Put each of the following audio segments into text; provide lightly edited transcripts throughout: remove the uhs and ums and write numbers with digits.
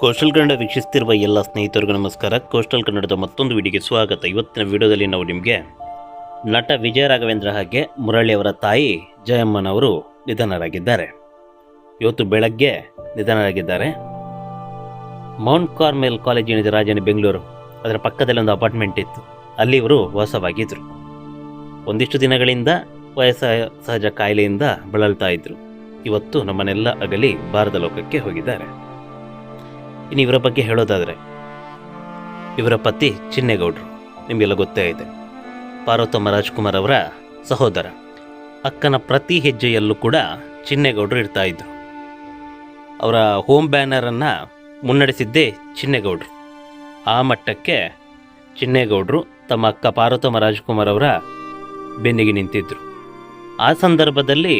Coastal Kannada ವೀಕ್ಷಿಸ್ತಿರುವ ಎಲ್ಲ ಸ್ನೇಹಿತರಿಗೂ ನಮಸ್ಕಾರ. ಕೋಸ್ಟಲ್ ಕನ್ನಡದ ಮತ್ತೊಂದು ವಿಡಿಯೋಗೆ ಸ್ವಾಗತ. ಇವತ್ತಿನ ವಿಡಿಯೋದಲ್ಲಿ ನಾವು ನಿಮಗೆ ನಟ ವಿಜಯ ರಾಘವೇಂದ್ರ ಹಾಗೆ ಮುರಳಿ ಅವರ ತಾಯಿ ಜಯಮ್ಮನವರು ನಿಧನರಾಗಿದ್ದಾರೆ. ಇವತ್ತು ಬೆಳಗ್ಗೆ ನಿಧನರಾಗಿದ್ದಾರೆ. ಮೌಂಟ್ ಕಾರ್ಮೆಲ್ ಕಾಲೇಜ್ ಏನಿದೆ ರಾಜಧಾನಿ ಬೆಂಗಳೂರು, ಅದರ ಪಕ್ಕದಲ್ಲಿ ಒಂದು ಅಪಾರ್ಟ್ಮೆಂಟ್ ಇತ್ತು. ಅಲ್ಲಿ ಇವರು ವಾಸವಾಗಿದ್ದರು. ಒಂದಿಷ್ಟು ದಿನಗಳಿಂದ ಸಹಜ ಕಾಯಿಲೆಯಿಂದ ಬಳಲ್ತಾ ಇದ್ದರು. ಇವತ್ತು ನಮ್ಮನ್ನೆಲ್ಲ ಅಗಲಿ ಭಾರತ ಲೋಕಕ್ಕೆ ಹೋಗಿದ್ದಾರೆ. ಇನ್ನು ಇವರ ಬಗ್ಗೆ ಹೇಳೋದಾದರೆ, ಇವರ ಪತಿ ಚಿನ್ನೇಗೌಡರು ನಿಮಗೆಲ್ಲ ಗೊತ್ತೇ ಇದೆ. ಪಾರ್ವತಮ್ಮ ರಾಜ್ಕುಮಾರ್ ಅವರ ಸಹೋದರ. ಅಕ್ಕನ ಪ್ರತಿ ಹೆಜ್ಜೆಯಲ್ಲೂ ಕೂಡ ಚಿನ್ನೇಗೌಡರು ಇರ್ತಾ ಇದ್ರು. ಅವರ ಹೋಮ್ ಬ್ಯಾನರನ್ನು ಮುನ್ನಡೆಸಿದ್ದೇ ಚಿನ್ನೇಗೌಡರು. ಆ ಮಟ್ಟಕ್ಕೆ ಚಿನ್ನೇಗೌಡರು ತಮ್ಮ ಅಕ್ಕ ಪಾರ್ವತಮ್ಮ ರಾಜ್ಕುಮಾರ್ ಅವರ ಬೆನ್ನಿಗೆ ನಿಂತಿದ್ದರು. ಆ ಸಂದರ್ಭದಲ್ಲಿ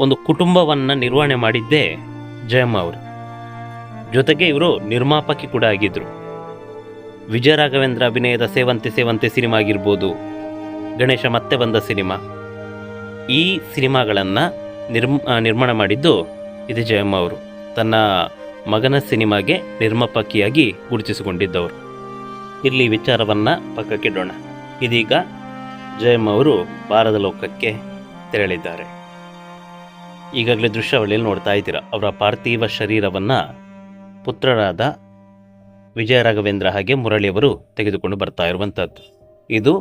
ಒಂದು ಕುಟುಂಬವನ್ನು ನಿರ್ವಹಣೆ ಮಾಡಿದ್ದೇ ಜಯಮ್ಮ ಅವರು. ಜೊತೆಗೆ ಇವರು ನಿರ್ಮಾಪಕಿ ಕೂಡ ಆಗಿದ್ದರು. ವಿಜಯ ರಾಘವೇಂದ್ರ ಅಭಿನಯದ ಸೇವಂತೆ ಸೇವಂತೆ ಸಿನಿಮಾ ಆಗಿರ್ಬೋದು, ಗಣೇಶ ಮತ್ತೆ ಬಂದ ಸಿನಿಮಾ, ಈ ಸಿನಿಮಾಗಳನ್ನು ನಿರ್ಮಾಣ ಮಾಡಿದ್ದು ಇದು ಜಯಮ್ಮ ಅವರು. ತನ್ನ ಮಗನ ಸಿನಿಮಾಗೆ ನಿರ್ಮಾಪಕಿಯಾಗಿ ಗುರುತಿಸಿಕೊಂಡಿದ್ದವರು. ಇಲ್ಲಿ ವಿಚಾರವನ್ನು ಪಕ್ಕಕ್ಕಿಡೋಣ. ಇದೀಗ ಜಯಮ್ಮ ಅವರು ಭಾರತ ಲೋಕಕ್ಕೆ ತೆರಳಿದ್ದಾರೆ. ಈಗಾಗಲೇ ದೃಶ್ಯಾವಳಿಯಲ್ಲಿ ನೋಡ್ತಾ ಇದ್ದೀರಾ. ಅವರ ಪಾರ್ಥಿವ ಶರೀರವನ್ನು ಪುತ್ರರಾದ ವಿಜಯ ರಾಘವೇಂದ್ರ ಹಾಗೆ ಮುರಳಿಯವರು ತೆಗೆದುಕೊಂಡು ಬರ್ತಾ ಇರುವಂಥದ್ದು. ಇದು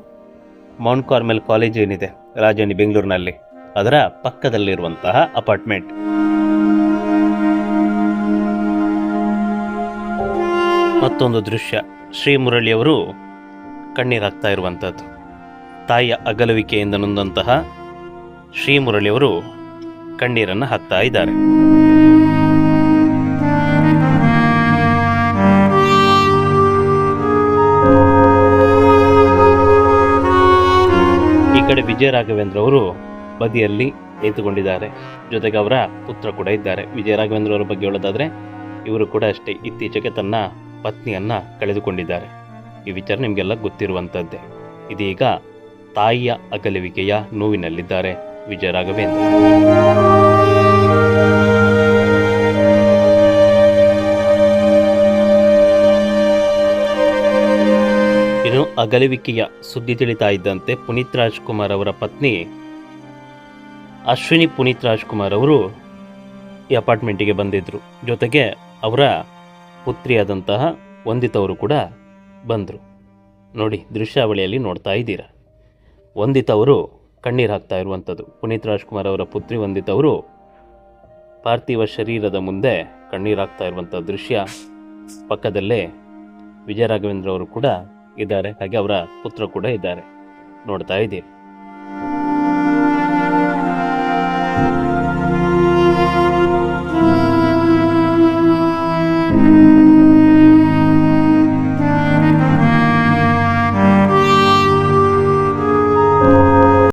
ಮೌಂಟ್ ಕಾರ್ಮೆಲ್ ಕಾಲೇಜ್ ಏನಿದೆ ರಾಜಧಾನಿ ಬೆಂಗಳೂರಿನಲ್ಲಿ, ಅದರ ಪಕ್ಕದಲ್ಲಿರುವಂತಹ ಅಪಾರ್ಟ್ಮೆಂಟ್. ಮತ್ತೊಂದು ದೃಶ್ಯ, ಶ್ರೀ ಮುರಳಿಯವರು ಕಣ್ಣೀರಾಗ್ತಾ ಇರುವಂಥದ್ದು. ತಾಯಿಯ ಅಗಲುವಿಕೆಯಿಂದ ನೊಂದಂತಹ ಶ್ರೀ ಮುರಳಿಯವರು ಕಣ್ಣೀರನ್ನು ಹಾಕ್ತಾ ಇದ್ದಾರೆ. ಈ ಕಡೆ ವಿಜಯ ರಾಘವೇಂದ್ರ ಅವರು ಬದಿಯಲ್ಲಿ ನಿಂತುಕೊಂಡಿದ್ದಾರೆ. ಜೊತೆಗೆ ಅವರ ಪುತ್ರ ಕೂಡ ಇದ್ದಾರೆ. ವಿಜಯ ರಾಘವೇಂದ್ರ ಅವರ ಬಗ್ಗೆ ಹೇಳೋದಾದ್ರೆ, ಇವರು ಕೂಡ ಅಷ್ಟೇ ಇತ್ತೀಚೆಗೆ ತನ್ನ ಪತ್ನಿಯನ್ನ ಕಳೆದುಕೊಂಡಿದ್ದಾರೆ. ಈ ವಿಚಾರ ನಿಮಗೆಲ್ಲ ಗೊತ್ತಿರುವಂಥದ್ದೇ. ಇದೀಗ ತಾಯಿಯ ಅಗಲುವಿಕೆಯ ನೋವಿನಲ್ಲಿದ್ದಾರೆ ವಿಜಯ ರಾಘವೇಂದ್ರ. ಇನ್ನು ಅಗಲುವಿಕೆಯ ಸುದ್ದಿ ತಿಳಿತಾ ಇದ್ದಂತೆ ಪುನೀತ್ ರಾಜ್ಕುಮಾರ್ ಅವರ ಪತ್ನಿ ಅಶ್ವಿನಿ ಪುನೀತ್ ರಾಜ್ಕುಮಾರ್ ಅವರು ಈ ಅಪಾರ್ಟ್ಮೆಂಟಿಗೆ ಬಂದಿದ್ದರು. ಜೊತೆಗೆ ಅವರ ಪುತ್ರಿಯಾದಂತಹ ವಂದಿತವರು ಕೂಡ ಬಂದರು. ನೋಡಿ, ದೃಶ್ಯಾವಳಿಯಲ್ಲಿ ನೋಡ್ತಾ ಇದ್ದೀರಾ. ವಂದಿತವರು ಕಣ್ಣೀರು ಹಾಕ್ತಾ ಇರುವಂಥದ್ದು. ಪುನೀತ್ ರಾಜ್ಕುಮಾರ್ ಅವರ ಪುತ್ರಿ ವಂದಿತವರು ಪಾರ್ಥಿವ ಶರೀರದ ಮುಂದೆ ಕಣ್ಣೀರು ಹಾಕ್ತಾ ಇರುವಂಥ ದೃಶ್ಯ. ಪಕ್ಕದಲ್ಲೇ ವಿಜಯ ರಾಘವೇಂದ್ರ ಅವರು ಕೂಡ ಇದ್ದಾರೆ, ಹಾಗೆ ಅವರ ಪುತ್ರ ಕೂಡ ಇದ್ದಾರೆ, ನೋಡ್ತಾ ಇದ್ದೀರಿ.